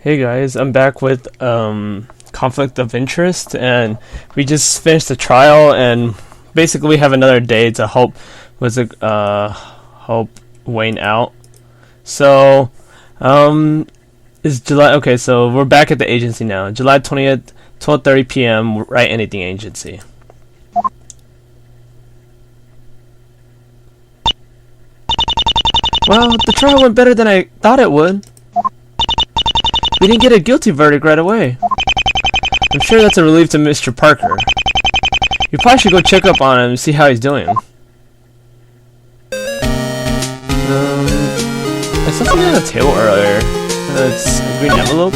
Hey guys, I'm back with conflict of interest, and we just finished the trial, and basically we have another day to help Wayne out. So, it's July. Okay, so we're back at the agency now. July 20th, 12:30 p.m. Wright Anything Agency. Well, the trial went better than I thought it would. We didn't get a guilty verdict right away. I'm sure that's a relief to Mr. Parker. You probably should go check up on him and see how he's doing. I saw something on the table earlier. It's a green envelope.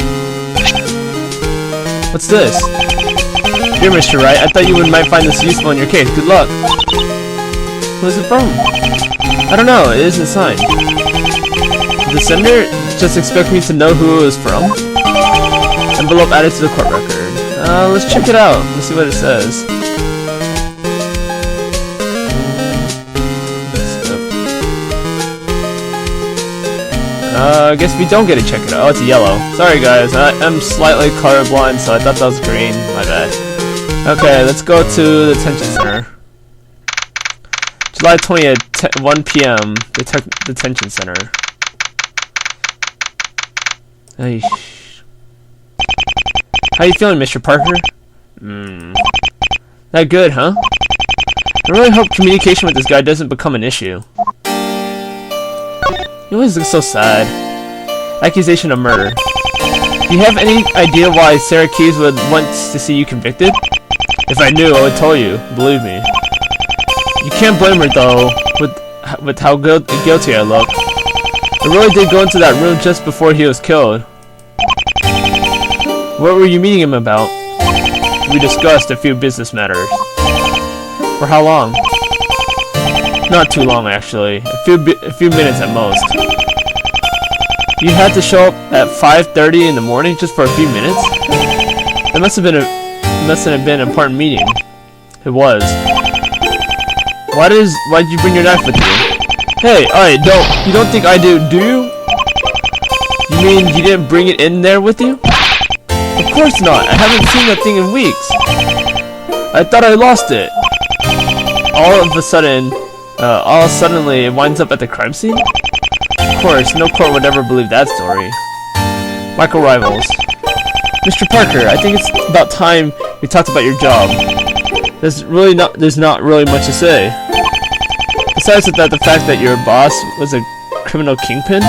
What's this? Dear Mr. Wright, I thought you might find this useful in your case. Good luck. Who is it from? I don't know. It isn't signed. Did the sender just expect me to know who it was from? Envelope added to the court record. Let's check it out. Let's see what it says. I guess we don't get to check it out. Oh, it's yellow. Sorry guys, I'm slightly colorblind, so I thought that was green. My bad. Okay, let's go to the detention center. July 20th, 1 p.m. Detention center. Eesh. How you feeling, Mr. Parker? That good, huh? I really hope communication with this guy doesn't become an issue. He always looks so sad. Accusation of murder. Do you have any idea why Sarah Keyes would want to see you convicted? If I knew, I would tell you. Believe me. You can't blame her though, with how guilty I look. I really did go into that room just before he was killed. What were you meeting him about? We discussed a few business matters. For how long? Not too long, actually. A few minutes at most. You had to show up at 5:30 in the morning just for a few minutes? That must have been an important meeting. It was. Why did you bring your knife with you? Hey, you don't think I do you? You mean you didn't bring it in there with you? Of course not. I haven't seen that thing in weeks. I thought I lost it. All suddenly it winds up at the crime scene? Of course, no court would ever believe that story. Michael Rivals. Mr. Parker, I think it's about time we talked about your job. There's not really much to say. Besides the fact that your boss was a criminal kingpin?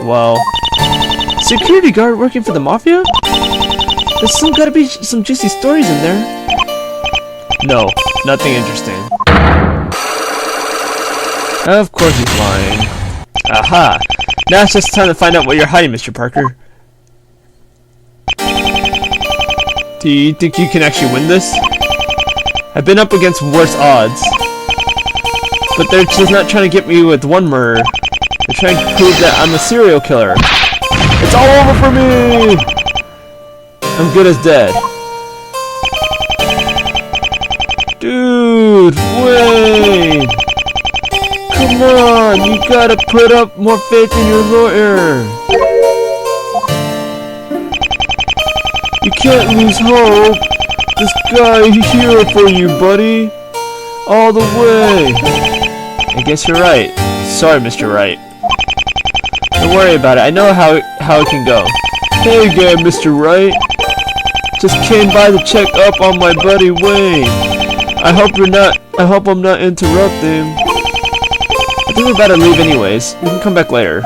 Well... Security guard working for the mafia? There's still gotta be some juicy stories in there. No, nothing interesting. Of course he's lying. Aha! Now it's just time to find out what you're hiding, Mr. Parker. Do you think you can actually win this? I've been up against worse odds. But they're just not trying to get me with one murder. They're trying to prove that I'm a serial killer. It's all over for me! I'm good as dead. Dude, Wayne! Come on, you gotta put up more faith in your lawyer. You can't lose hope. This guy here for you, buddy. All the way. I guess you're right. Sorry, Mr. Wright. Don't worry about it. I know how it can go. Hey again, Mr. Wright. Just came by to check up on my buddy Wayne. I hope I'm not interrupting. I think we're about to leave anyways. We can come back later.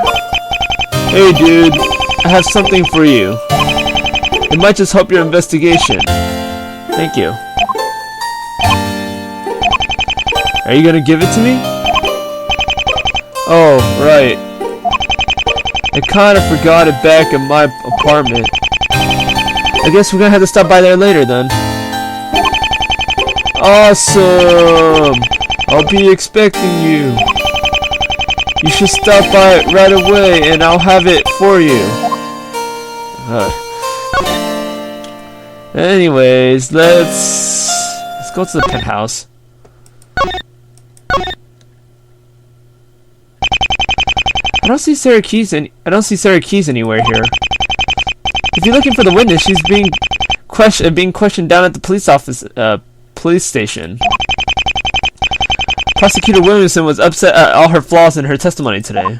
Hey dude, I have something for you. It might just help your investigation. Thank you. Are you gonna give it to me? Oh, right. I kinda forgot it back in my apartment. I guess we're gonna have to stop by there later then. Awesome! I'll be expecting you. You should stop by right away and I'll have it for you. Anyways, let's go to the penthouse. I don't see Sarah Keys anywhere here. If you're looking for the witness, she's being questioned down at the police station. Prosecutor Williamson was upset at all her flaws in her testimony today.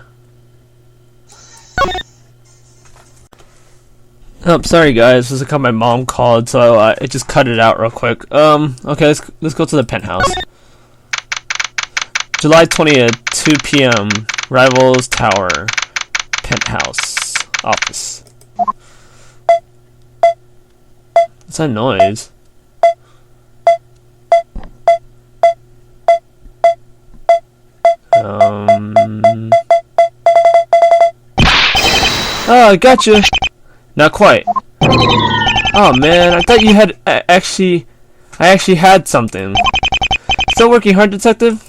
Oh, sorry guys, this is how my mom called, so I just cut it out real quick. Okay, let's go to the penthouse. July 20th, 2 p.m. Rivals Tower, penthouse, office. What's that noise? Oh, I gotcha. Not quite. Oh man, I thought you had I actually had something. Still working hard, detective?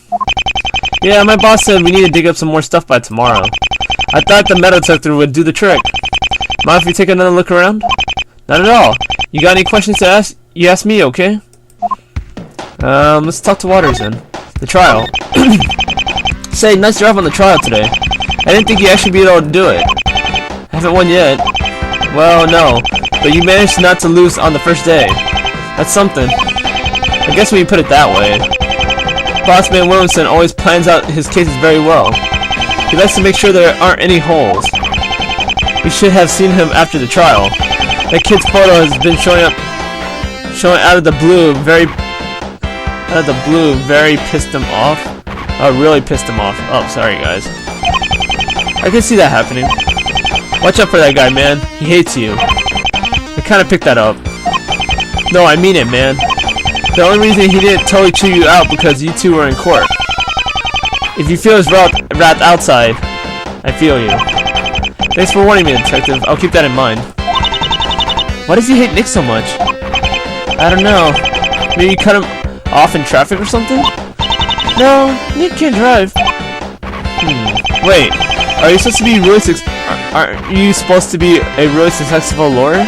Yeah, my boss said we need to dig up some more stuff by tomorrow. I thought the metal detector would do the trick. Mind if we take another look around? Not at all. You got any questions to ask? You ask me, okay? Let's talk to Waters then. The trial. Say, nice job on the trial today. I didn't think you'd actually be able to do it. I haven't won yet. Well, no. But you managed not to lose on the first day. That's something. I guess when you put it that way. Bossman Williamson always plans out his cases very well. He likes to make sure there aren't any holes. We should have seen him after the trial. That kid's photo has been showing out of the blue, very pissed him off. Oh, really pissed him off. Oh, sorry guys. I can see that happening. Watch out for that guy, man. He hates you. I kinda picked that up. No, I mean it, man. The only reason he didn't totally chew you out because you two were in court. If you feel his wrath outside, I feel you. Thanks for warning me, detective. I'll keep that in mind. Why does he hate Nick so much? I don't know. Maybe you cut him off in traffic or something? No, Nick can't drive. Wait, are you supposed to be aren't you supposed to be a really successful lawyer?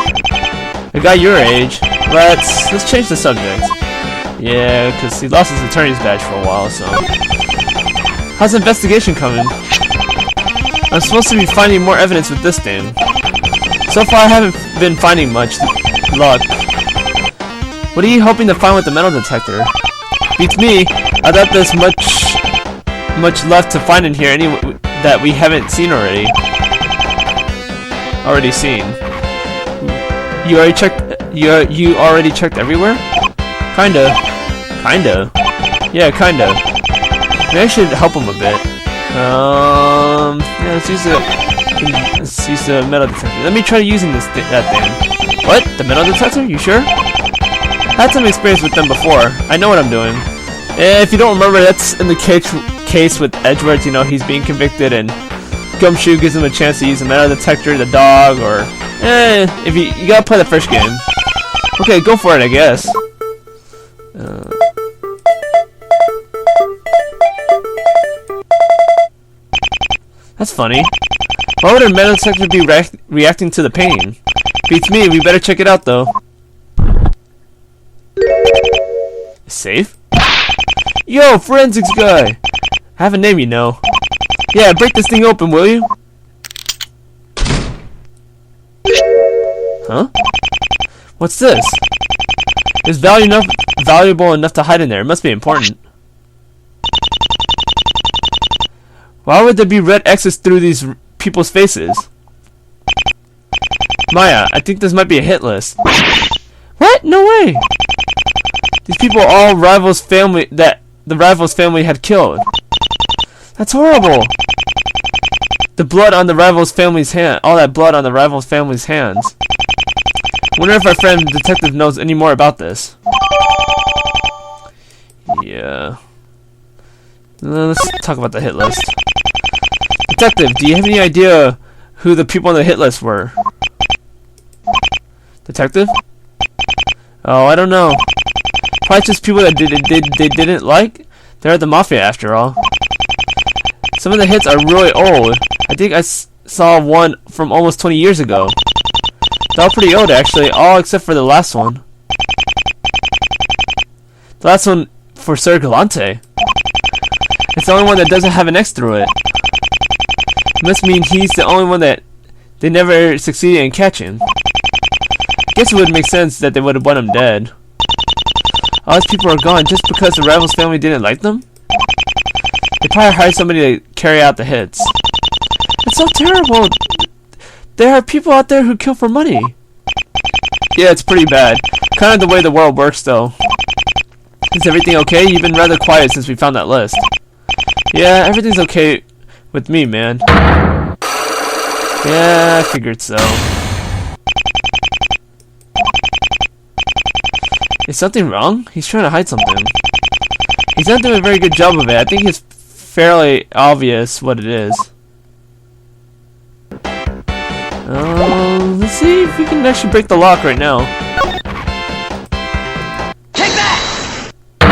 A guy your age? Let's change the subject. Yeah, because he lost his attorney's badge for a while, so. How's the investigation coming? I'm supposed to be finding more evidence with this thing. So far, I haven't been finding much luck. What are you hoping to find with the metal detector? Beats me. I thought there's much left to find in here that we haven't seen already. You already checked? You already checked everywhere? Kinda. Yeah, kinda. Maybe I should help him a bit. Yeah, let's use the metal detector. Let me try using that thing. What? The metal detector? You sure? I had some experience with them before. I know what I'm doing. If you don't remember, that's in the case with Edgeworth. You know, he's being convicted, and Gumshoe gives him a chance to use the metal detector, the dog, or if you gotta play the first game. Okay, go for it, I guess. That's funny. Why would a metal detector be reacting to the painting? Beats me. We better check it out, though. Safe? Yo, forensics guy! I have a name, you know. Yeah, break this thing open, will you? Huh? What's this? It's valuable enough to hide in there. It must be important. Why would there be red X's through these people's faces? Maya, I think this might be a hit list. What? No way! These people are all the Rivals family had killed. That's horrible! The blood on the Rivals family's hand. All that blood on the Rivals family's hands. Wonder if our friend detective knows any more about this. Yeah. Let's talk about the hit list. Detective, do you have any idea who the people on the hit list were? Detective? Oh, I don't know. Probably just people that they didn't like. They're the Mafia after all. Some of the hits are really old. I think I saw one from almost 20 years ago. They're all pretty old actually, all except for the last one. The last one for Sir Galante. It's the only one that doesn't have an X through it. It must mean he's the only one that they never succeeded in catching. Guess it would make sense that they would have want him dead. All these people are gone just because the rival's family didn't like them? They probably hired somebody to carry out the hits. It's so terrible. There are people out there who kill for money. Yeah, it's pretty bad. Kind of the way the world works, though. Is everything okay? You've been rather quiet since we found that list. Yeah, everything's okay with me, man. Yeah, I figured so. Is something wrong? He's trying to hide something. He's not doing a very good job of it. I think it's fairly obvious what it is. Let's see if we can actually break the lock right now. Take that!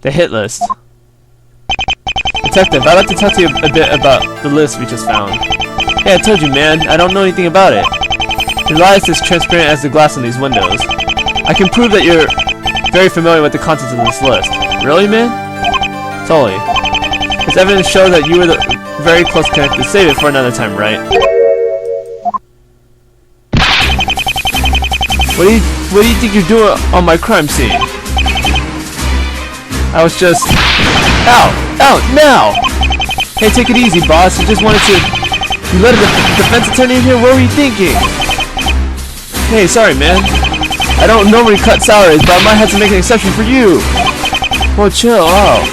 The hit list. Detective, I'd like to talk to you a bit about the list we just found. Hey, I told you, man. I don't know anything about it. Your lies as transparent as the glass on these windows. I can prove that you're very familiar with the contents of this list. Really, man? Totally. This evidence shows that you were very close connected. Save it for another time, right? What do you think you're doing on my crime scene? I was just... Out! Out! Now! Hey, take it easy, boss. I just wanted to... You let a defense attorney in here? What were you thinking? Hey, sorry, man. I don't normally cut salaries, but I might have to make an exception for you. Well, chill out.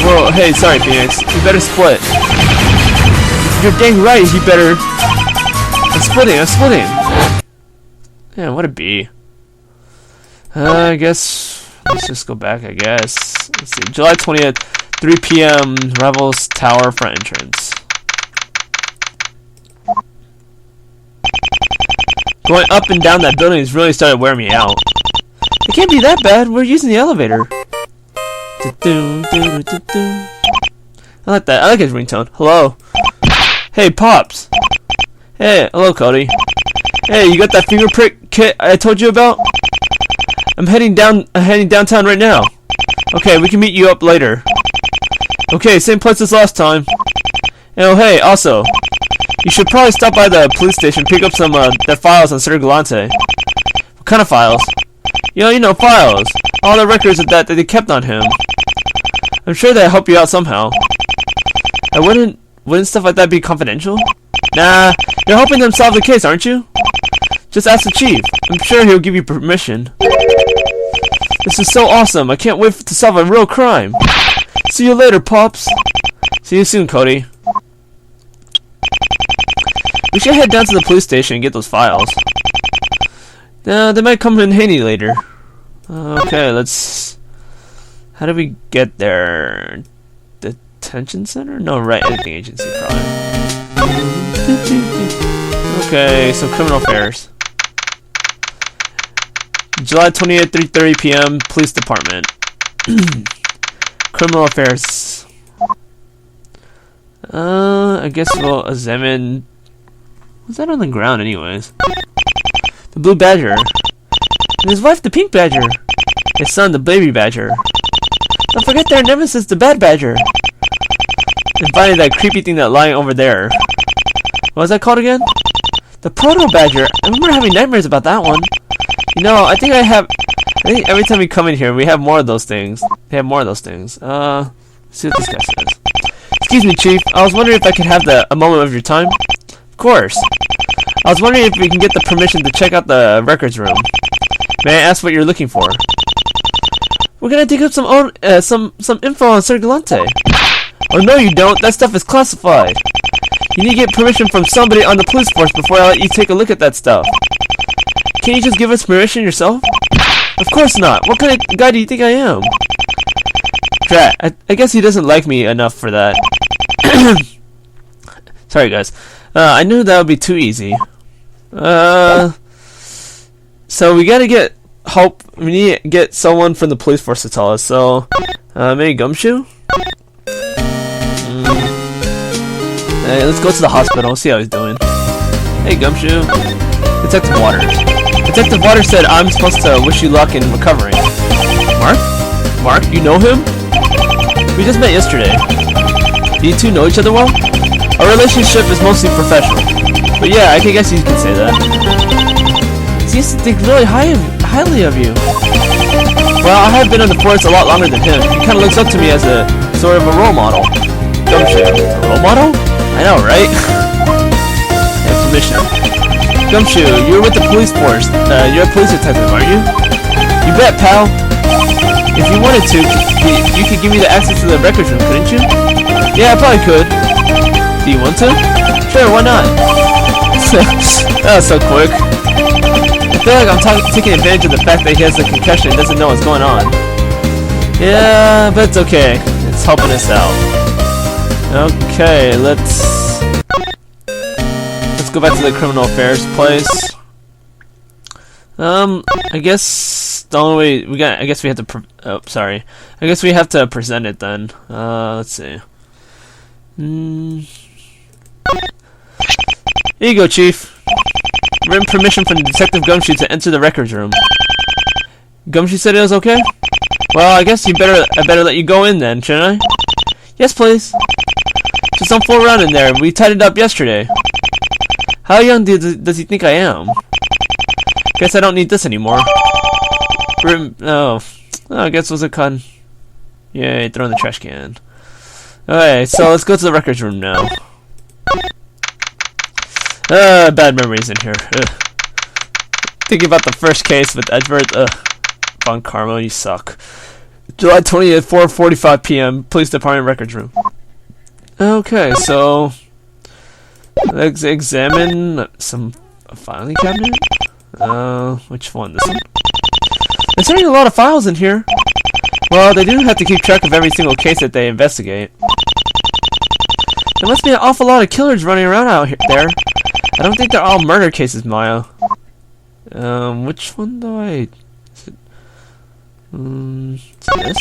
Well, hey, sorry, Phoenix. You better split. You're dang right, you better... I'm splitting. Yeah, what a B. I guess... Let's just go back, I guess. Let's see. July 20th, 3 p.m. Rivals Tower front entrance. Going up and down that building has really started wearing me out. It can't be that bad. We're using the elevator. I like that. I like his ringtone. Hello. Hey, Pops. Hey, hello, Cody. Hey, you got that fingerprint kit I told you about? I'm heading downtown right now. Okay, we can meet you up later. Okay, same place as last time. And oh, hey, also, you should probably stop by the police station, pick up some their files on Sir Galante. What kind of files? You know, files. All the records of that they kept on him. I'm sure they'll help you out somehow. I wouldn't stuff like that be confidential? Nah, you're helping them solve the case, aren't you? Just ask the chief. I'm sure he'll give you permission. This is so awesome. I can't wait to solve a real crime. See you later, Pops. See you soon, Cody. We should head down to the police station and get those files. They might come in handy later. Okay, let's... How do we get there? Detention center? No, right, editing agency, probably. Okay, so criminal affairs. July 20th, 3:30 p.m. Police Department. Criminal affairs. I guess we'll examine... What's that on the ground, anyways? The blue badger. And his wife, the pink badger. His son, the baby badger. Don't forget their nemesis, the bad badger. And finally, that creepy thing that lying over there. What was that called again? The proto badger. I remember having nightmares about that one. You know, I think every time we come in here, we have more of those things. They have more of those things. Let's see what this guy says. Excuse me, Chief. I was wondering if I could have a moment of your time. Of course. I was wondering if we can get the permission to check out the records room. May I ask what you're looking for? We're gonna dig up some info on Sir Galante. Oh no, you don't. That stuff is classified. You need to get permission from somebody on the police force before I let you take a look at that stuff. Can you just give us permission yourself? Of course not. What kind of guy do you think I am? Drat, I guess he doesn't like me enough for that. Sorry, guys. I knew that would be too easy. So we gotta get help. We need to get someone from the police force to tell us. So, maybe Gumshoe? Hey, let's go to the hospital. See how he's doing. Hey, Gumshoe. Detective Waters. Detective Waters said I'm supposed to wish you luck in recovering. Mark? Mark, you know him? We just met yesterday. Do you two know each other well? Our relationship is mostly professional. But yeah, I guess you can say that. He used to think really highly of you. Well, I have been on the force a lot longer than him. He kind of looks up to me as a sort of a role model. Gumshoe. A role model? I know, right? And permission. Gumshoe, you're with the police force. You're a police detective, aren't you? You bet, pal. If you wanted to, you could give me the access to the records room, couldn't you? Yeah, I probably could. Do you want to? Sure, why not? That was so quick. I feel like I'm taking advantage of the fact that he has a concussion and doesn't know what's going on. Yeah, but it's okay. It's helping us out. Okay, let's go back to the criminal affairs place. I guess the only way I guess we have to. I guess we have to present it then. Let's see. Here you go, Chief. Written permission from Detective Gumshoe to enter the records room. Gumshoe said it was okay? Well, I guess I better let you go in then, shouldn't I? Yes, please. Just don't fool around in there. We tied it up yesterday. How young does he think I am? Guess I don't need this anymore. I guess it was a con. Yay, throw in the trash can. Alright, so let's go to the records room now. Bad memories in here. Thinking about the first case with Edward. Von Carmo, you suck. July 20th, 4:45 p.m. Police Department records room. Okay, so let's examine a filing cabinet. Which one? This one? There's certainly a lot of files in here. Well, they do have to keep track of every single case that they investigate. There must be an awful lot of killers running around out there. I don't think they're all murder cases, Maya. Which one do I... Is it this?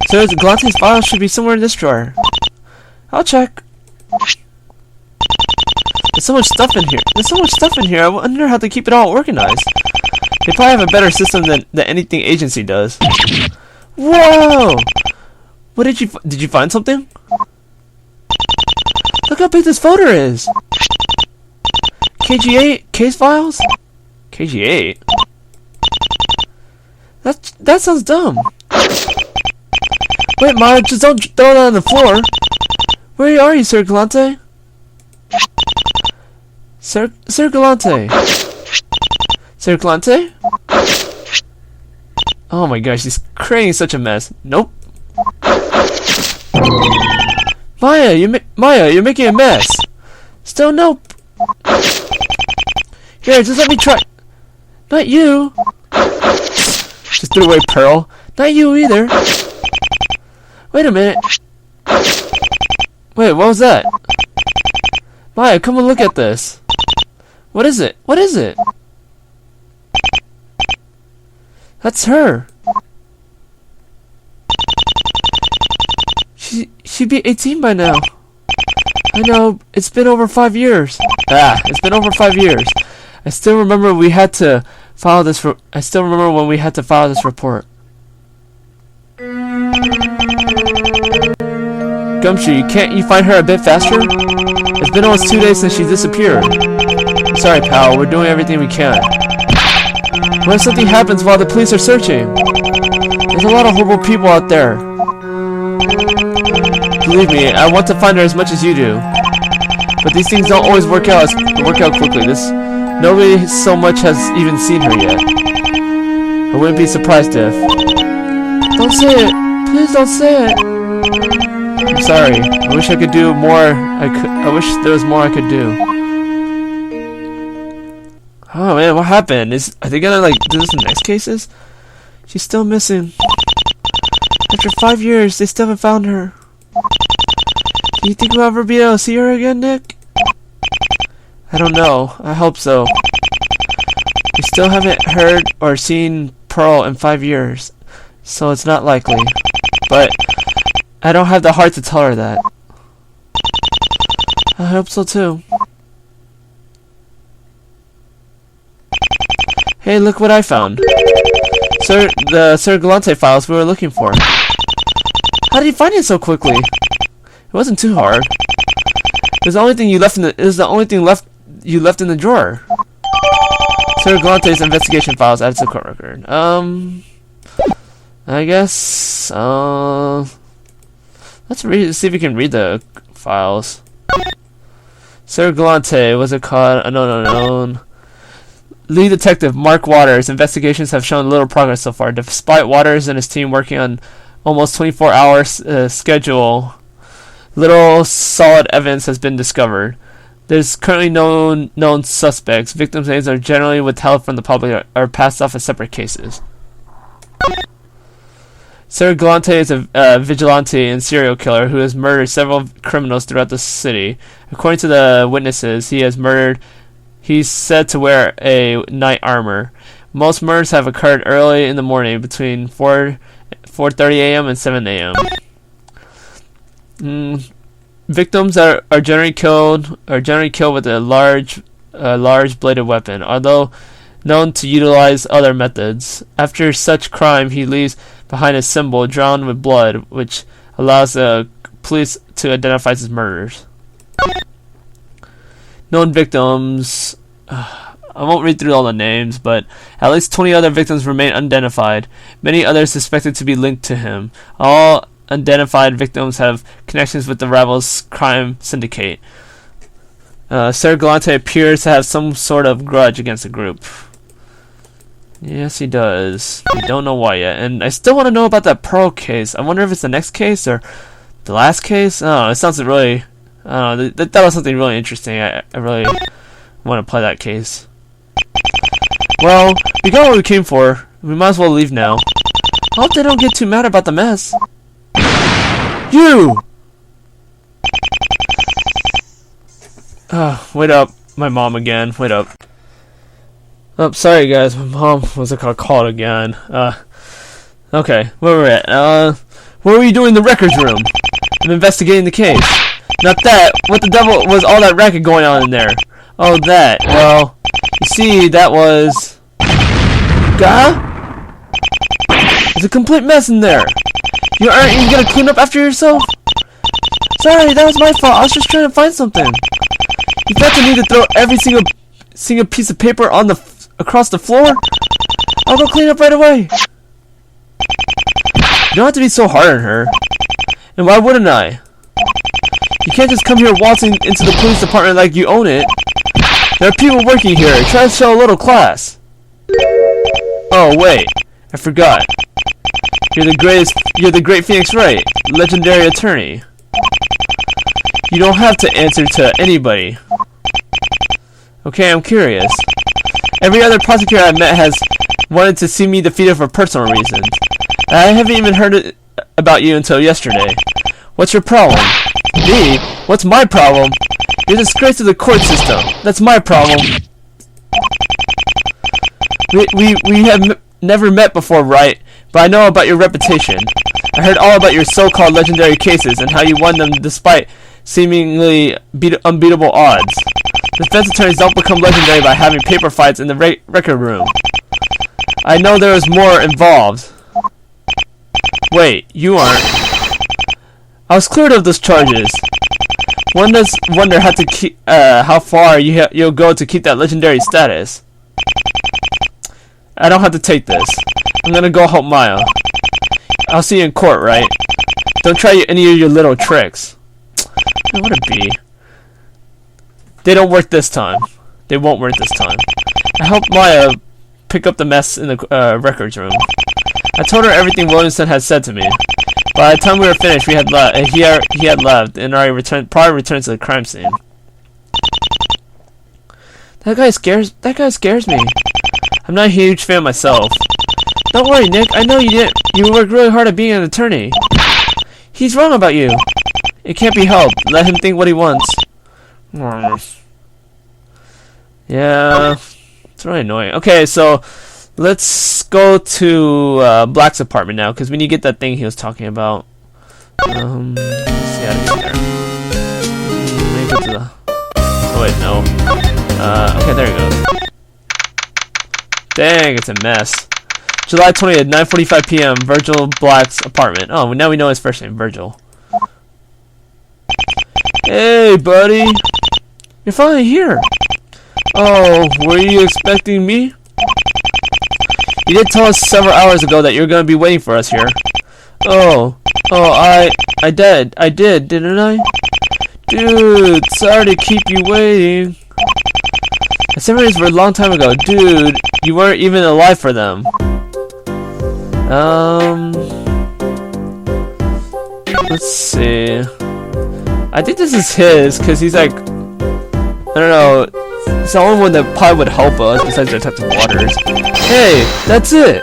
So the Galante's file should be somewhere in this drawer. I'll check. There's so much stuff in here. I wonder how they keep it all organized. They probably have a better system than anything agency does. Whoa! What did you find something? Look how big this folder is. KG8 case files? KG8? That sounds dumb. Wait, Maya, just don't throw it on the floor. Where are you, Sir Galante? Sir Galante? Sir Galante? Oh my gosh, he's creating such a mess. Nope. Maya, you're making a mess. Still nope. Here, just let me try. Not you. Just threw away Pearl. Not you either. Wait a minute. Wait, what was that? Maya, come and look at this. What is it? What is it? That's her. She'd be 18 by now. I know, it's been over 5 years. It's been over 5 years. I still remember when we had to file this report. Gumshoe, can't you find her a bit faster? It's been almost 2 days since she disappeared. I'm sorry, pal. We're doing everything we can. What if something happens while the police are searching? There's a lot of horrible people out there. Believe me, I want to find her as much as you do. But these things don't always work out quickly. Nobody so much has even seen her yet. I wouldn't be surprised if. Don't say it. Please don't say it. I'm sorry. I wish I could do more. I wish there was more I could do. Oh man, what happened? Are they gonna do this in the next cases? She's still missing. After 5 years, they still haven't found her. Do you think we'll ever be able to see her again, Nick? I don't know. I hope so. We still haven't heard or seen Pearl in 5 years, so it's not likely. But I don't have the heart to tell her that. I hope so too. Hey, look what I found. The Sir Galante files we were looking for. How did you find it so quickly? It wasn't too hard. It was the only thing you left in the. It was the only thing you left in the drawer. Sir Galante's investigation files added to the court record. I guess. Let's see if we can read the files. Sir Galante was caught unknown. Lead Detective Mark Waters. Investigations have shown little progress so far. Despite Waters and his team working on almost 24-hour schedule, little solid evidence has been discovered. There's currently no known suspects. Victims' names are generally withheld from the public or passed off as separate cases. Sir Galante is a vigilante and serial killer who has murdered several criminals throughout the city. According to the witnesses, he's said to wear a knight armor. Most murders have occurred early in the morning between 4:30 a.m. and 7 a.m. Victims are generally killed with a large bladed weapon, although known to utilize other methods. After such crime, he leaves behind a symbol drawn with blood, which allows the police to identify his murderers. Known victims. I won't read through all the names, but at least 20 other victims remain unidentified. Many others suspected to be linked to him. All unidentified victims have connections with the rival's crime syndicate. Sir Galante appears to have some sort of grudge against the group. Yes, he does. We don't know why yet. And I still want to know about that Pearl case. I wonder if it's the next case or the last case. Oh, it sounds really... that was something really interesting. I really want to play that case. Well, we got what we came for. We might as well leave now. I hope they don't get too mad about the mess. You! Wait up. My mom again. Wait up. Oh, sorry guys. My mom was called again. Okay. Where we're at? What were you doing in the records room? I'm investigating the case. Not that. What the devil was all that racket going on in there? Oh, that. Well, you see, that was... There's a complete mess in there. You aren't even gonna clean up after yourself? Sorry, that was my fault. I was just trying to find something. You felt the need to throw every single piece of paper on across the floor? I'll go clean up right away. You don't have to be so hard on her. And why wouldn't I? You can't just come here waltzing into the police department like you own it. There are people working here. Try to show a little class. Oh, wait. I forgot. You're the great Phoenix Wright, legendary attorney. You don't have to answer to anybody. Okay, I'm curious. Every other prosecutor I've met has wanted to see me defeated for personal reasons. I haven't even heard about you until yesterday. What's your problem? Me? What's my problem? You're a disgrace to the court system. That's my problem. We have never met before, Wright, but I know about your reputation. I heard all about your so-called legendary cases and how you won them despite seemingly unbeatable odds. Defense attorneys don't become legendary by having paper fights in the record room. I know there was more involved. Wait, you aren't. I was cleared of those charges. One does wonder how far you'll go to keep that legendary status. I don't have to take this. I'm gonna go help Maya. I'll see you in court, right? Don't try any of your little tricks. What a bee. They don't work this time. They won't work this time. I helped Maya pick up the mess in the records room. I told her everything Williamson had said to me. By the time we were finished, he had left, and probably returned to the crime scene. That guy scares me. I'm not a huge fan myself. Don't worry, Nick. I know you didn't. You worked really hard at being an attorney. He's wrong about you. It can't be helped. Let him think what he wants. Yeah, it's really annoying. Okay, so let's go to Black's apartment now, because we need to get that thing he was talking about. Let's see how to get there. Maybe go to the... Oh wait, no. Okay, there he goes. Dang, it's a mess. July 20th, 9:45 p.m. Virgil Black's apartment. Oh, now we know his first name, Virgil. Hey, buddy. You're finally here. Oh, were you expecting me? You did tell us several hours ago that you were going to be waiting for us here. Oh, I did, didn't I? Dude, sorry to keep you waiting. The ceremonies were a long time ago. Dude, you weren't even alive for them. Let's see. I think this is his, because he's like, I don't know, it's the only one that probably would help us besides Detective Waters. Hey, that's it!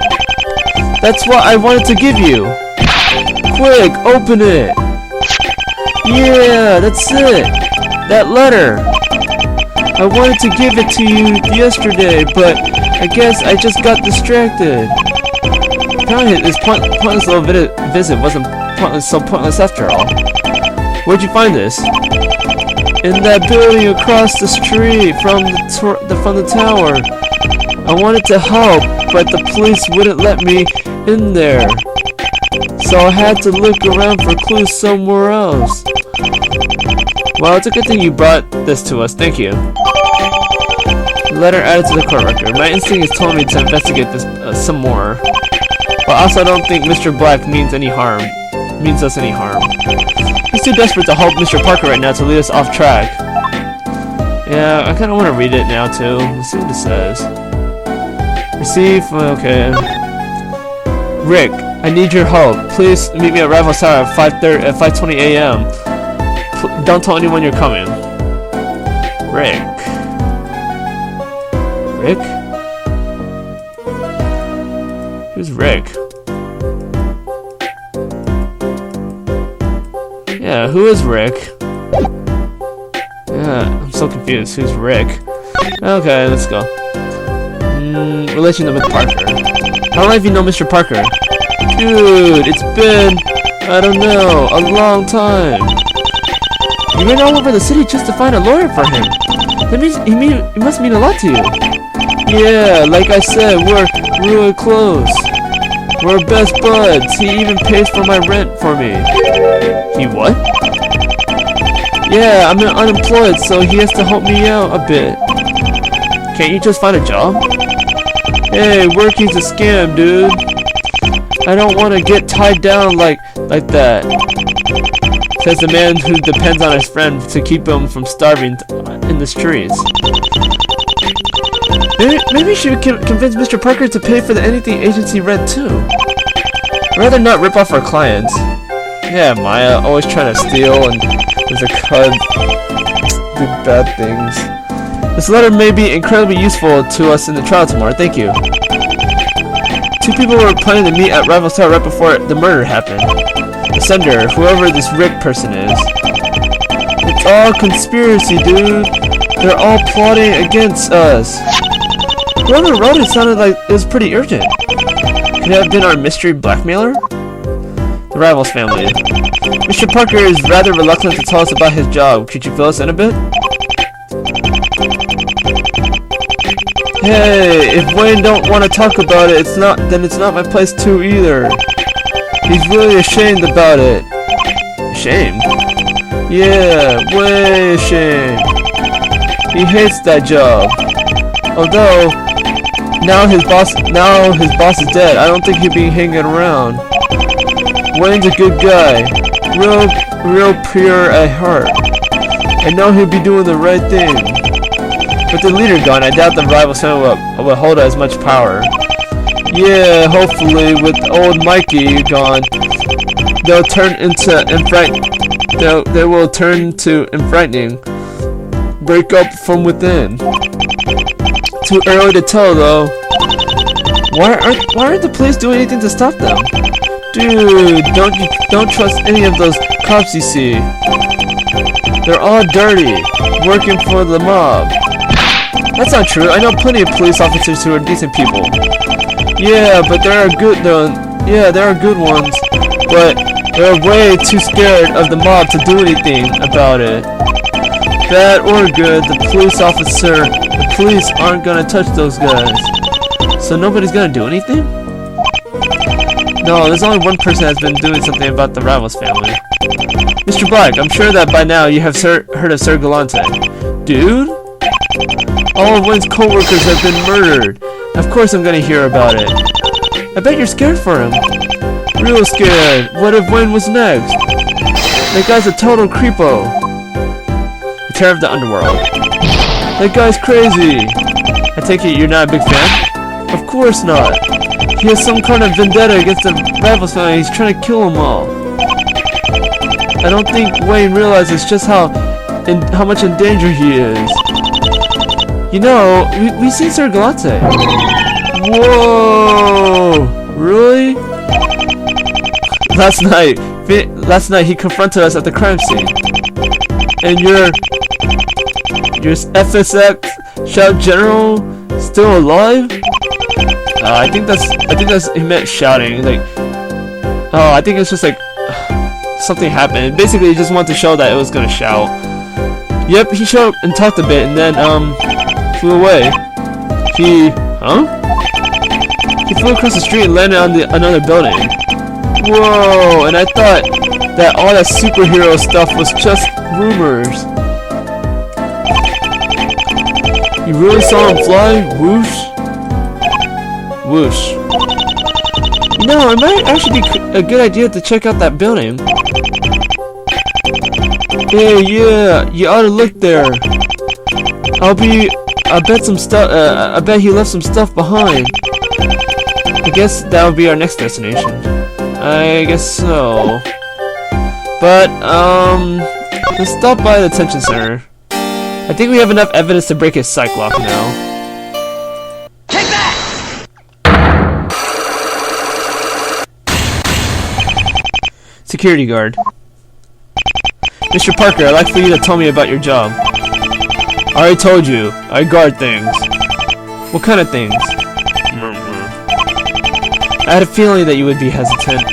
That's what I wanted to give you! Quick, open it! Yeah, that's it! That letter! I wanted to give it to you yesterday, but I guess I just got distracted. Apparently this pointless little visit wasn't so pointless after all. Where'd you find this? In that building across the street from the tower. I wanted to help, but the police wouldn't let me in there. So I had to look around for clues somewhere else. Well, it's a good thing you brought this to us. Thank you. Letter added to the court record. My instinct is telling me to investigate this some more. But also I don't think Mr. Black means us any harm. He's too desperate to help Mr. Parker right now to lead us off track. Yeah, I kind of want to read it now too. Let's see what it says. Receive, okay. Rick, I need your help. Please meet me at Rival's Tower at 5:20 a.m. Don't tell anyone you're coming. Rick? Who's Rick? Yeah, who is Rick? Yeah, I'm so confused. Who's Rick? Okay, let's go. Relation with Parker. How long have you known Mr. Parker? Dude, it's been, I don't know, a long time. You ran all over the city just to find a lawyer for him. That means he must mean a lot to you. Yeah, like I said, we're really close. We're best buds. He even pays for my rent for me. He what? Yeah, I'm unemployed, so he has to help me out a bit. Can't you just find a job? Hey, working's a scam, dude. I don't want to get tied down like that. Says the man who depends on his friend to keep him from starving in the streets. Maybe we should convince Mr. Parker to pay for the anything agency rent too. I'd rather not rip off our clients. Yeah, Maya, always trying to steal and there's a cud do bad things. This letter may be incredibly useful to us in the trial tomorrow. Thank you. Two people were planning to meet at Rival's Tower right before the murder happened. The sender, whoever this Rick person is. It's all conspiracy, dude. They're all plotting against us. Whoever wrote it sounded like it was pretty urgent. Could it have been our mystery blackmailer? The Rivals family. Mr. Parker is rather reluctant to tell us about his job. Could you fill us in a bit? Hey, if Wayne don't want to talk about it, then it's not my place to either. He's really ashamed about it. Ashamed? Yeah, way ashamed. He hates that job. Although now his boss is dead, I don't think he'll be hanging around. Wayne's a good guy. Real pure at heart. I know he'll be doing the right thing. With the leader gone, I doubt the rival son will hold as much power. Yeah, hopefully with old Mikey gone, they will turn to frightening. Break up from within. Too early to tell though. Why aren't the police doing anything to stop them? Dude, don't trust any of those cops you see. They're all dirty, working for the mob. That's not true. I know plenty of police officers who are decent people. Yeah, but there are good ones. But they're way too scared of the mob to do anything about it. Bad or good, the police aren't gonna touch those guys. So nobody's gonna do anything? No, there's only one person that's been doing something about the Rivals family. Mr. Black, I'm sure that by now you have heard of Sir Galante. Dude? All of Wayne's co-workers have been murdered. Of course I'm gonna hear about it. I bet you're scared for him. Real scared. What if Wayne was next? That guy's a total creepo. The terror of the underworld. That guy's crazy. I take it you're not a big fan? Of course not. He has some kind of vendetta against the Rivals family. He's trying to kill them all. I don't think Wayne realizes just how much in danger he is. You know, we seen Sir Galante. Whoa! Really? Last night he confronted us at the crime scene. And your FSX Shout General still alive? I think that's he meant shouting. Like, oh, I think it's just like something happened. Basically, he just wanted to show that it was gonna shout. Yep, he showed up and talked a bit, and then flew away. He flew across the street and landed on another building. Whoa! And I thought that all that superhero stuff was just rumors. You really saw him fly? Whoosh. Whoosh. You know, it might actually be a good idea to check out that building. Hey, yeah, you ought to look there. I bet he left some stuff behind. I guess that would be our next destination. I guess so. But, let's stop by the detention center. I think we have enough evidence to break his psych lock now. Security guard. Mr. Parker, I'd like for you to tell me about your job. I already told you. I guard things. What kind of things? I had a feeling that you would be hesitant.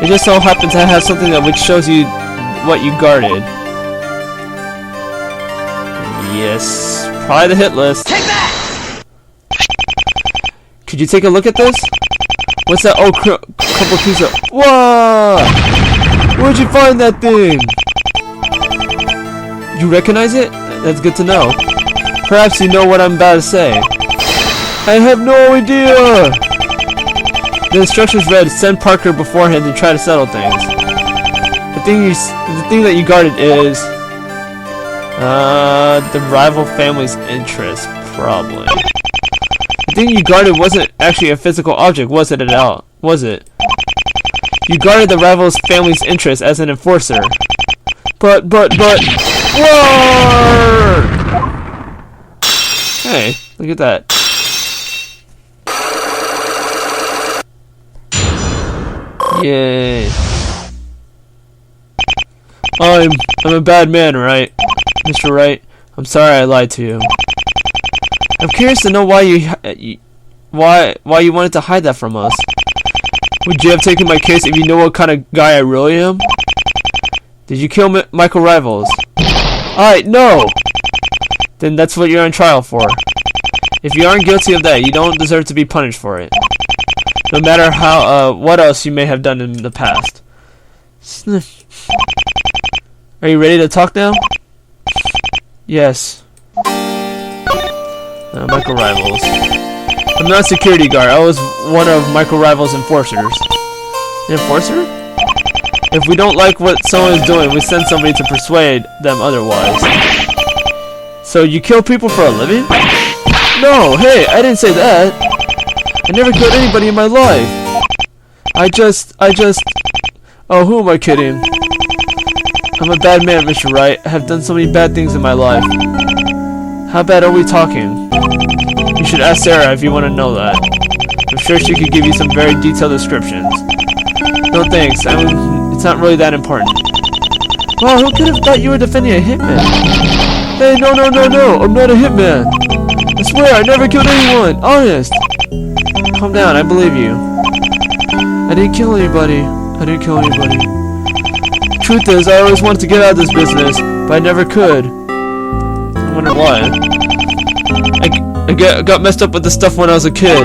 It just so happens I have something that which shows you what you guarded. Yes. Probably the hit list. Take that! Could you take a look at this? What's that old couple piece of... Whoa! Where'd you find that thing? You recognize it? That's good to know. Perhaps you know what I'm about to say. I have no idea! The instructions read, send Parker beforehand and try to settle things. The thing that you guarded is... the rival family's interest, probably. The thing you guarded wasn't actually a physical object, was it at all? Was it? You guarded the rival's family's interest as an enforcer. But... Whoa! Hey, look at that. Yay. I'm a bad man, right? Mr. Wright, I'm sorry I lied to you. I'm curious to know why you wanted to hide that from us. Would you have taken my case if you know what kind of guy I really am? Did you kill Michael Rivals? No! Then that's what you're on trial for. If you aren't guilty of that, you don't deserve to be punished for it. No matter how, what else you may have done in the past. Sniff. Are you ready to talk now? Yes. Michael Rivals. I'm not a security guard. I was one of Michael Rivals' enforcers. An enforcer? If we don't like what someone is doing, we send somebody to persuade them otherwise. So you kill people for a living? No, hey, I didn't say that. I never killed anybody in my life. I just... Oh, who am I kidding? I'm a bad man, Mr. Wright. I have done so many bad things in my life. How bad are we talking? You should ask Sarah if you want to know that. I'm sure she could give you some very detailed descriptions. No thanks, it's not really that important. Wow, who could have thought you were defending a hitman? Hey, no, I'm not a hitman. I swear, I never killed anyone, honest. Calm down, I believe you. I didn't kill anybody. Truth is, I always wanted to get out of this business, but I never could. I wonder why. I got messed up with the stuff when I was a kid.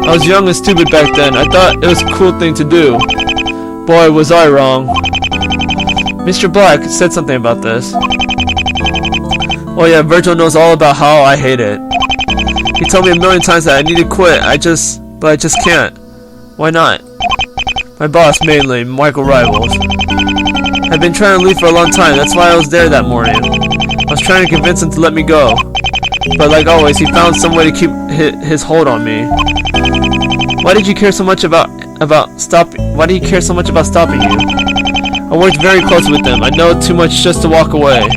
I was young and stupid back then. I thought it was a cool thing to do. Boy, was I wrong. Mr. Black said something about this. Oh yeah, Virgil knows all about how I hate it. He told me a million times that I need to quit. But I just can't. Why not? My boss, mainly, Michael Rivals. I've been trying to leave for a long time. That's why I was there that morning. I was trying to convince him to let me go. But like always, he found some way to keep his hold on me. Why did you care so much about stopping? Why do you care so much about stopping you? I worked very close with him. I know too much just to walk away.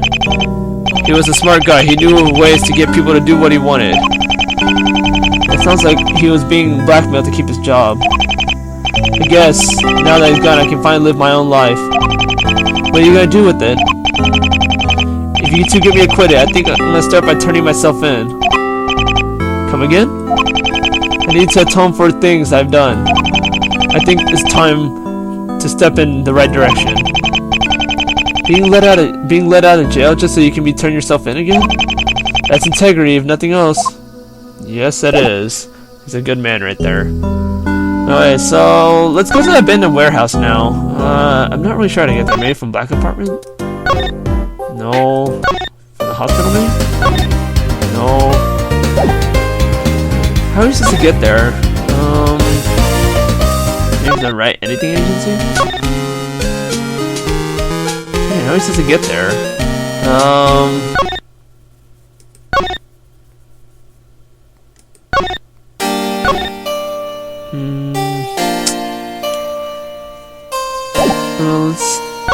He was a smart guy. He knew of ways to get people to do what he wanted. It sounds like he was being blackmailed to keep his job. I guess, now that he's gone, I can finally live my own life. What are you gonna do with it? If you two get me acquitted, I think I'm gonna start by turning myself in. Come again? I need to atone for things I've done. I think it's time to step in the right direction. Being let out of jail just so you can turn yourself in again? That's integrity, if nothing else. Yes, it is. He's a good man right there. Okay, so let's go to the abandoned warehouse now. I'm not really sure how to get there. Maybe from Black Apartment? No. From the hospital, maybe? No. How are we supposed to get there? Maybe the Wright Anything Agency? Man, how are we supposed to get there?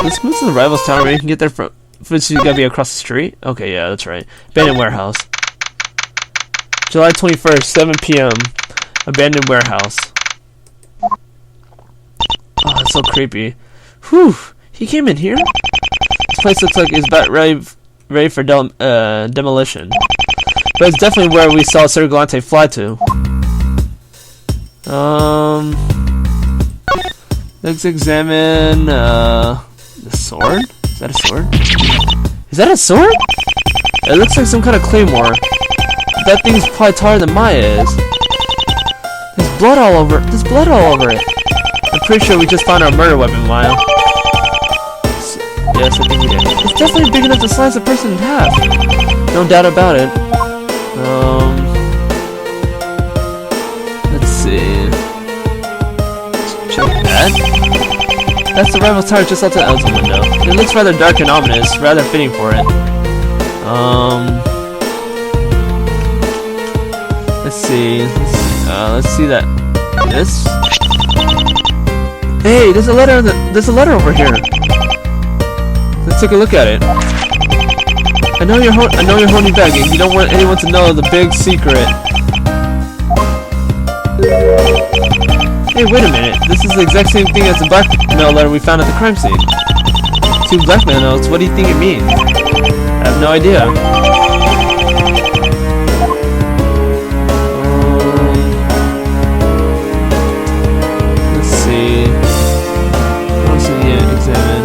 Let's move to the Rivals Tower. Maybe we can get there from. First, you gotta be across the street. Okay, yeah, that's right. Abandoned warehouse. July 21st, 7 p.m. Abandoned warehouse. Oh, that's so creepy. Whew, he came in here? This place looks like it's about ready for demolition. But it's definitely where we saw Sir Galante fly to. Let's examine, the sword? Is that a sword? Is that a sword? It looks like some kind of claymore. That thing's probably taller than Maya is. There's blood all over it. I'm pretty sure we just found our murder weapon, Maya. Yes, I think we did. It's definitely big enough to slice a person in half. No doubt about it. Let's see. Check that. That's the Rivals Tower just outside the window. It looks rather dark and ominous, rather fitting for it. Let's see. Let's see that. This. Hey, there's a letter. There's a letter over here. Let's take a look at it. I know you're holding back, and you don't want anyone to know the big secret. Hey, wait a minute. This is the exact same thing as the blackmail letter we found at the crime scene. 2 blackmail notes. What do you think it means? I have no idea. Let's see. What else did he examine?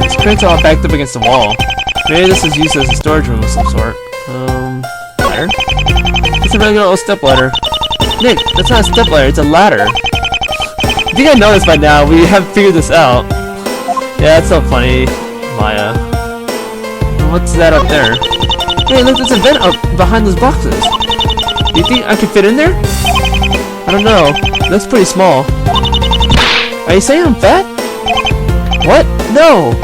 It's crates all backed up against the wall. Maybe this is used as a storage room of some sort. Ladder? It's a regular old step ladder. Nick, that's not a step ladder, it's a ladder. I think I know this by now, we have figured this out. Yeah, that's so funny, Maya. What's that up there? Hey, look, there's a vent up behind those boxes. Do you think I can fit in there? I don't know, it looks pretty small. Are you saying I'm fat? What? No!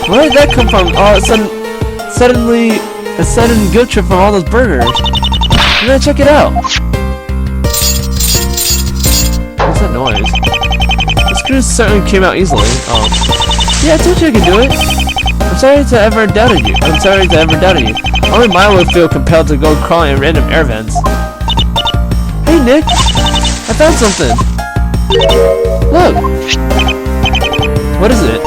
Where did that come from? Oh, suddenly, a sudden guilt trip from all those burgers. I'm gonna check it out. What's that noise? The screws certainly came out easily. Oh. Yeah, I told you I could do it. I'm sorry to ever doubted you. Only Maya would feel compelled to go crawling in random air vents. Hey, Nick. I found something. Look. What is it?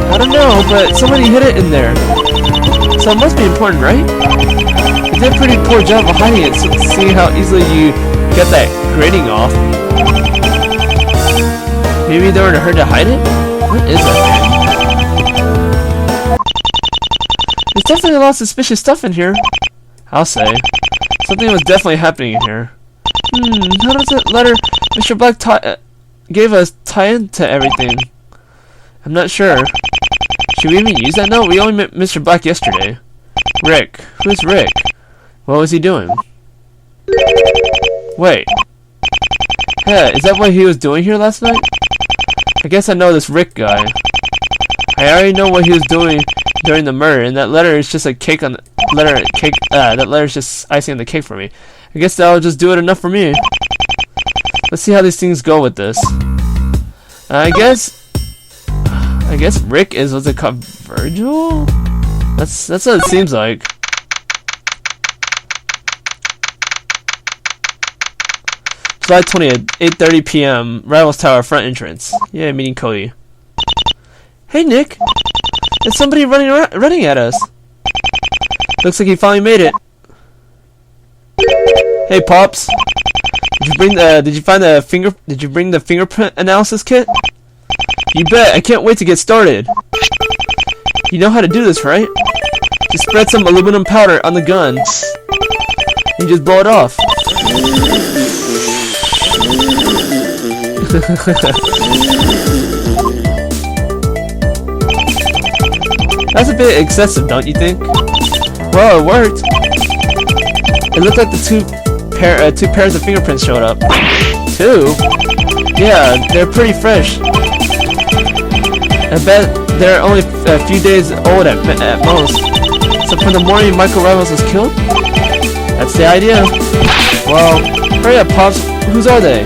I don't know, but somebody hid it in there. So it must be important, right? You did a pretty poor job of hiding it, so seeing how easily you get that grating off. Maybe they were in a hurry to hide it? What is that thing? definitely a lot of suspicious stuff in here. I'll say. Something was definitely happening in here. How does that letter Mr. Black gave us tie into everything? I'm not sure. Should we even use that note? We only met Mr. Black yesterday. Rick. Who's Rick? What was he doing? Wait. Yeah, is that what he was doing here last night? I guess I know this Rick guy. I already know what he was doing during the murder, and that letter is just a cake on the that letter is just icing on the cake for me. I guess that'll just do it enough for me. Let's see how these things go with this. I guess Rick is, what's it called, Virgil? That's what it seems like. July 20th, 8:30 p.m. Rivals Tower front entrance. Yeah, meeting Cody. Hey Nick, there's somebody running at us. Looks like he finally made it. Hey Pops, did you bring the fingerprint analysis kit? You bet. I can't wait to get started. You know how to do this, right? Just spread some aluminum powder on the gun and just blow it off. That's a bit excessive, don't you think? Well, it worked. It looked like the two pairs of fingerprints showed up. Two? Yeah, they're pretty fresh. I bet they're only a few days old at most. So from the morning Michael Rivals was killed? That's the idea. Well, hurry up, Pops. Whose are they?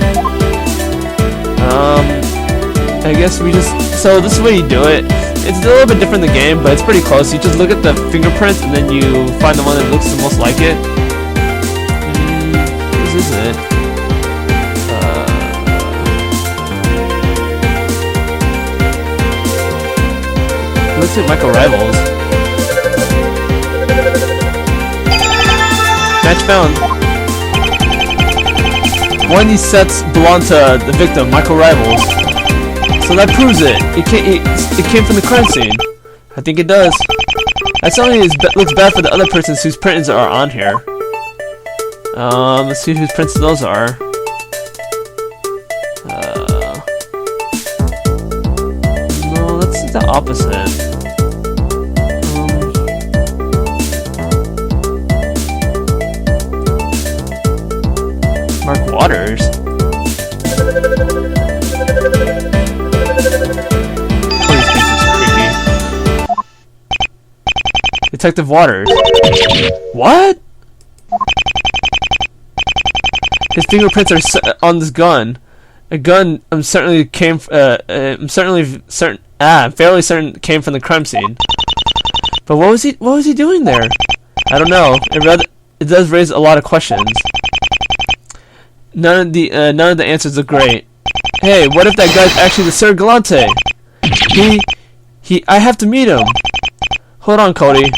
I guess we just... So this is the way you do it. It's a little bit different in the game, but it's pretty close. You just look at the fingerprints and then you find the one that looks the most like it. This isn't it. Looks like Michael Rivals. Match found. One of these sets belong to the victim, Michael Rivals. So that proves it. It came from the crime scene. I think it does. That certainly looks bad for the other persons whose prints are on here. Let's see whose prints those are. No, that's the opposite. Mark Waters. Detective Waters. What? His fingerprints are on this gun. A gun I'm fairly certain came from the crime scene. But what was he doing there? I don't know. It does raise a lot of questions. None of the answers are great. Hey, what if that guy's actually the Sir Galante? I have to meet him. Hold on, Cody.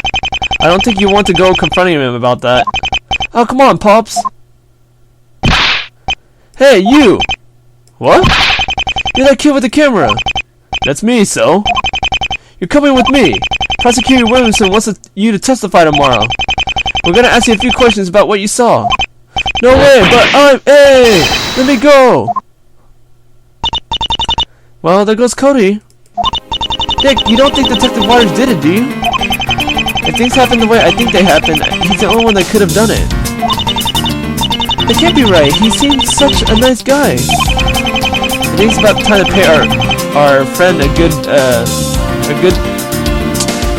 I don't think you want to go confronting him about that. Oh, come on, Pops. Hey, you! What? You're that kid with the camera. That's me, so. You're coming with me. Prosecutor Williamson wants you to testify tomorrow. We're gonna ask you a few questions about what you saw. No way, but hey! Let me go! Well, there goes Cody. Dick, you don't think Detective Waters did it, do you? If things happen the way I think they happened, he's the only one that could have done it. That can't be right. He seems such a nice guy. I think it's about time to pay our friend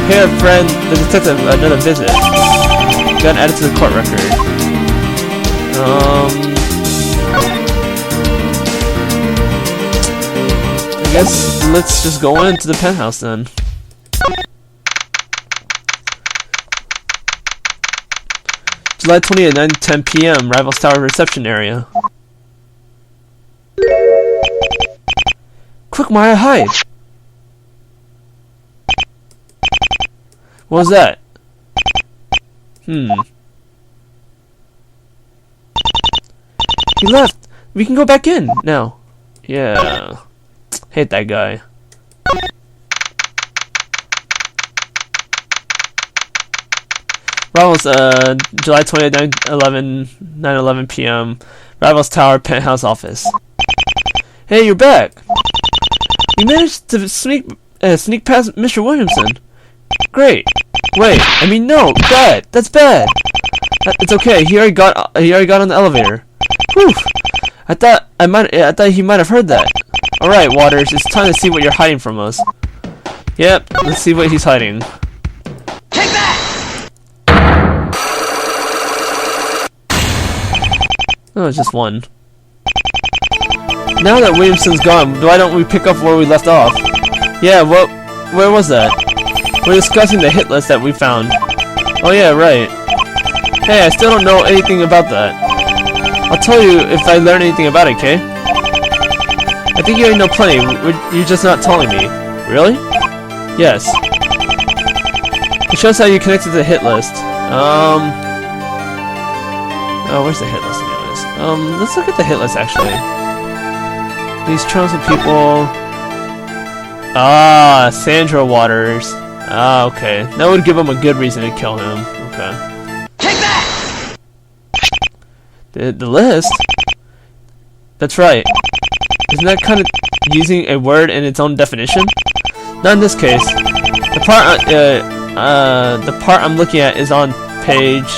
pay our friend, the detective, another visit. Got added to the court record. I guess let's just go into the penthouse then. July 20th, 9:10 p.m. Rivals Tower reception area. Quick, Maya, hide! What was that? He left! We can go back in now. Yeah. Hate that guy. Rivals, July 20th, 9:11 p.m. Rivals Tower, penthouse office. Hey, you're back. You managed to sneak past Mr. Williamson. Great. Wait, I mean, no, bad. That's bad. It's okay. He already got on the elevator. Whew. I thought he might have heard that. All right, Waters. It's time to see what you're hiding from us. Yep. Let's see what he's hiding. Take that! Oh, it's just one. Now that Williamson's gone, why don't we pick up where we left off? Yeah, where was that? We're discussing the hit list that we found. Oh yeah, right. Hey, I still don't know anything about that. I'll tell you if I learn anything about it, okay? I think you already know plenty, you're just not telling me. Really? Yes. It shows how you connected to the hit list. Oh, where's the hit list anyways? Let's look at the hit list actually. These chosen people... Ah, Sandra Waters. Ah, okay. That would give him a good reason to kill him. Okay. Take that! The list? That's right. Isn't that kind of using a word in its own definition? Not in this case. The part I'm looking at is on page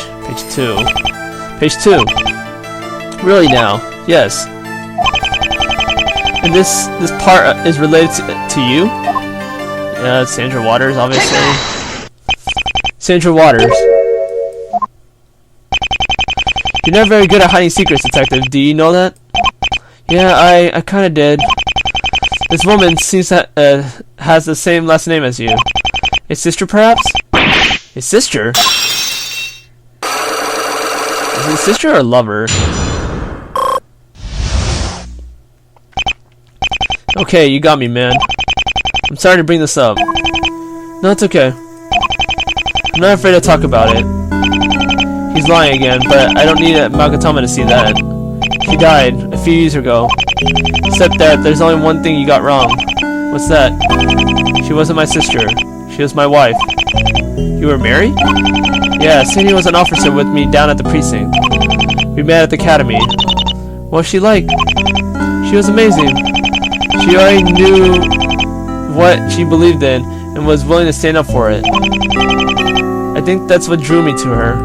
2. Page 2. Really now? Yes. And this part is related to you? Sandra Waters, obviously. Sandra Waters. You're not very good at hiding secrets, Detective. Do you know that? Yeah, I kinda did. This woman seems to has the same last name as you. A sister, perhaps? A sister? Is it a sister or a lover? Okay, you got me, man. I'm sorry to bring this up. No, it's okay. I'm not afraid to talk about it. He's lying again, but I don't need Magatama to see that. She died a few years ago. Except that there's only one thing you got wrong. What's that? She wasn't my sister. She was my wife. You were married? Yeah, Sandy was an officer with me down at the precinct. We met at the academy. What was she like? She was amazing. She already knew what she believed in and was willing to stand up for it. I think that's what drew me to her.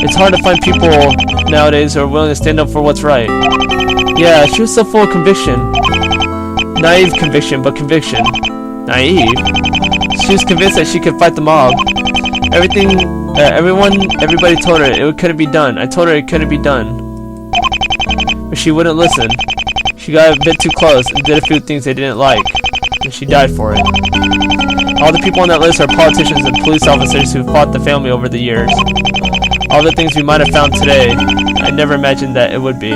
It's hard to find people nowadays who are willing to stand up for what's right. Yeah, she was so full of conviction. Naive conviction, but conviction. Naive? She was convinced that she could fight the mob. Everybody told her it couldn't be done. I told her it couldn't be done. But she wouldn't listen. She got a bit too close and did a few things they didn't like. And she died for it. All the people on that list are politicians and police officers who fought the family over the years. All the things we might have found today, I never imagined that it would be.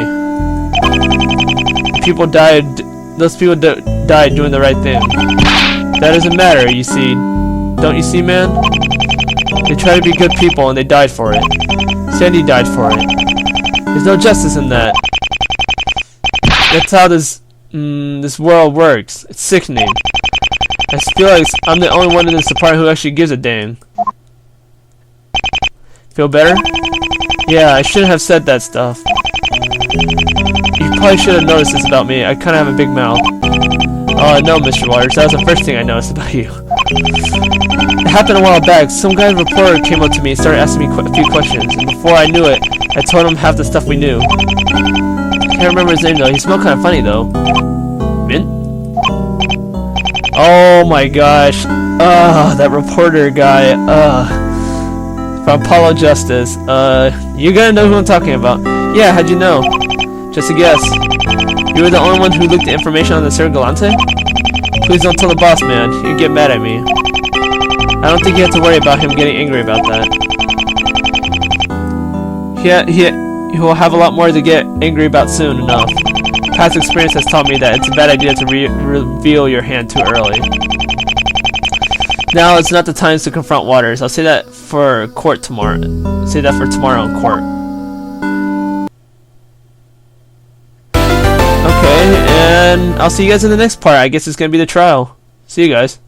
Those people died doing the right thing. That doesn't matter, you see. Don't you see, man? They tried to be good people and they died for it. Sandy died for it. There's no justice in that. That's how this world works. It's sickening. I feel like I'm the only one in this department who actually gives a dang. Feel better? Yeah, I shouldn't have said that stuff. You probably should have noticed this about me. I kind of have a big mouth. Oh, no, Mr. Waters. That was the first thing I noticed about you. It happened a while back. Some guy reporter came up to me and started asking me a few questions. And before I knew it, I told him half the stuff we knew. I can't remember his name, though. He smelled kind of funny, though. Mint? Oh, my gosh. That reporter guy. From Apollo Justice. You gotta know who I'm talking about. Yeah, how'd you know? Just a guess. You were the only one who leaked the information on the Sir Galante? Please don't tell the boss, man. He'd get mad at me. I don't think you have to worry about him getting angry about that. He will have a lot more to get angry about soon enough. Past experience has taught me that it's a bad idea to reveal your hand too early. Now it's not the time to confront Waters. I'll say that for court tomorrow. Say that for tomorrow in court. Okay, and I'll see you guys in the next part. I guess it's gonna be the trial. See you guys.